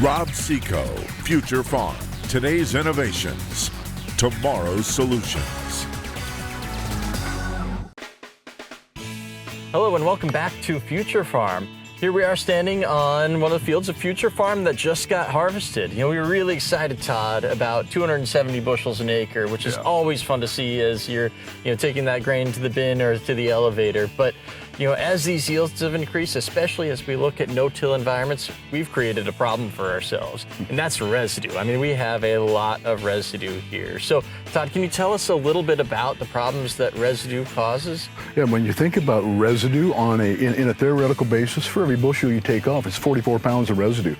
Rob Seco, Future Farm. Today's innovations, tomorrow's solutions. Hello and welcome back to Future Farm. Here we are standing on one of the fields of Future Farm that just got harvested. You know, we were really excited, Todd, about 270 bushels an acre, which is always fun to see as you're, taking that grain to the bin or to the elevator. But, as these yields have increased, especially as we look at no-till environments, we've created a problem for ourselves, and that's residue. I mean, we have a lot of residue here. So, Todd, can you tell us a little bit about the problems that residue causes? Yeah, when you think about residue on in a theoretical basis, for every bushel you take off, it's 44 pounds of residue.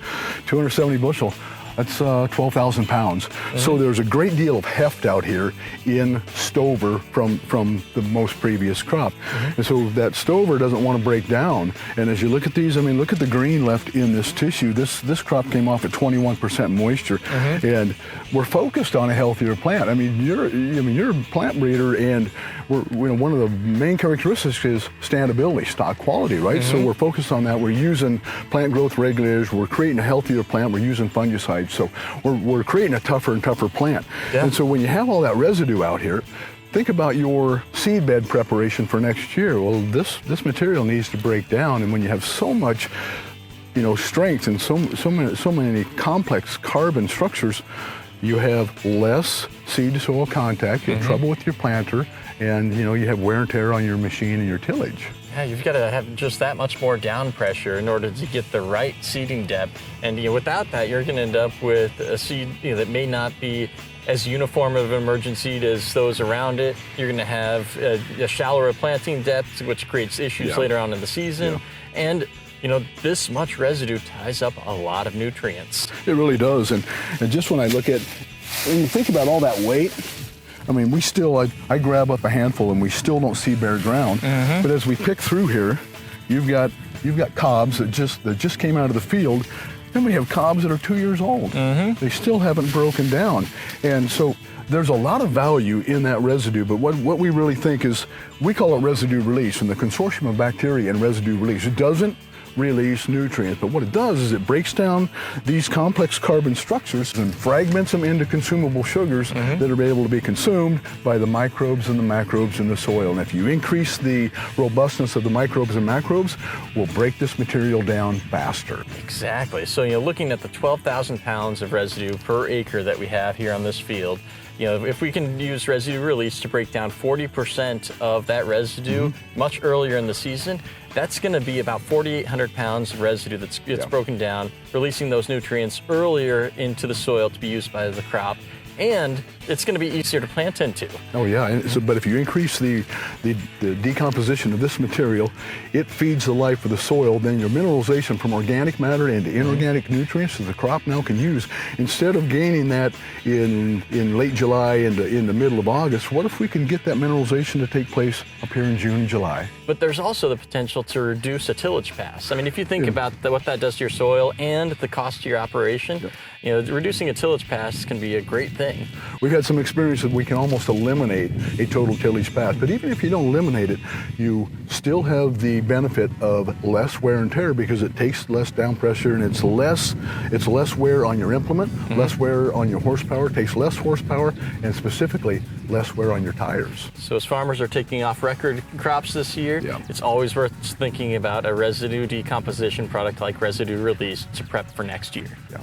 270 bushel, that's 12,000 pounds. So there's a great deal of heft out here in stover from the most previous crop. And so that stover doesn't want to break down. And as you look at these, look at the green left in this tissue. This crop came off at 21% moisture. And we're focused on a healthier plant. You're a plant breeder, and one of the main characteristics is standability, stock quality, right? So we're focused on that. We're using plant growth regulators. We're creating a healthier plant. We're using fungicides. So we're creating a tougher and tougher plant. And so when you have all that residue out here, think about your seed bed preparation for next year. Well, this material needs to break down, and when you have so much strength and so many complex carbon structures, you have less seed to soil contact, you have trouble with your planter, and you have wear and tear on your machine and your tillage. Yeah, you've got to have just that much more down pressure in order to get the right seeding depth. And without that, you're going to end up with a seed that may not be as uniform of an emergent seed as those around it. You're going to have a shallower planting depth, which creates issues later on in the season. And this much residue ties up a lot of nutrients. It really does. And just when you think about all that weight, I grab up a handful and we still don't see bare ground. But as we pick through here, you've got cobs that just came out of the field. Then we have cobs that are 2 years old. They still haven't broken down. And so there's a lot of value in that residue, but what we really think is, we call it residue release, and the consortium of bacteria and residue release. It doesn't release nutrients, but what it does is it breaks down these complex carbon structures and fragments them into consumable sugars that are able to be consumed by the microbes and the macrobes in the soil. And if you increase the robustness of the microbes and macrobes, we'll break this material down faster. Exactly. So looking at the 12,000 pounds of residue per acre that we have here on this field, if we can use residue release to break down 40% of that residue much earlier in the season, that's going to be about 4,800 pounds of residue that gets broken down, releasing those nutrients earlier into the soil to be used by the crop. And it's going to be easier to plant into. Oh yeah, but if you increase the decomposition of this material, it feeds the life of the soil. Then your mineralization from organic matter into inorganic nutrients that the crop now can use. Instead of gaining that in late July and in the middle of August, what if we can get that mineralization to take place up here in June and July? But there's also the potential to reduce a tillage pass. If you think about what that does to your soil and the cost to your operation, reducing a tillage pass can be a great thing. We've had some experience that we can almost eliminate a total tillage pass, but even if you don't eliminate it, you still have the benefit of less wear and tear, because it takes less down pressure, and it's less wear on your implement, less wear on your horsepower, takes less horsepower, and specifically less wear on your tires. So as farmers are taking off record crops this year, it's always worth thinking about a residue decomposition product like residue release to prep for next year. Yeah.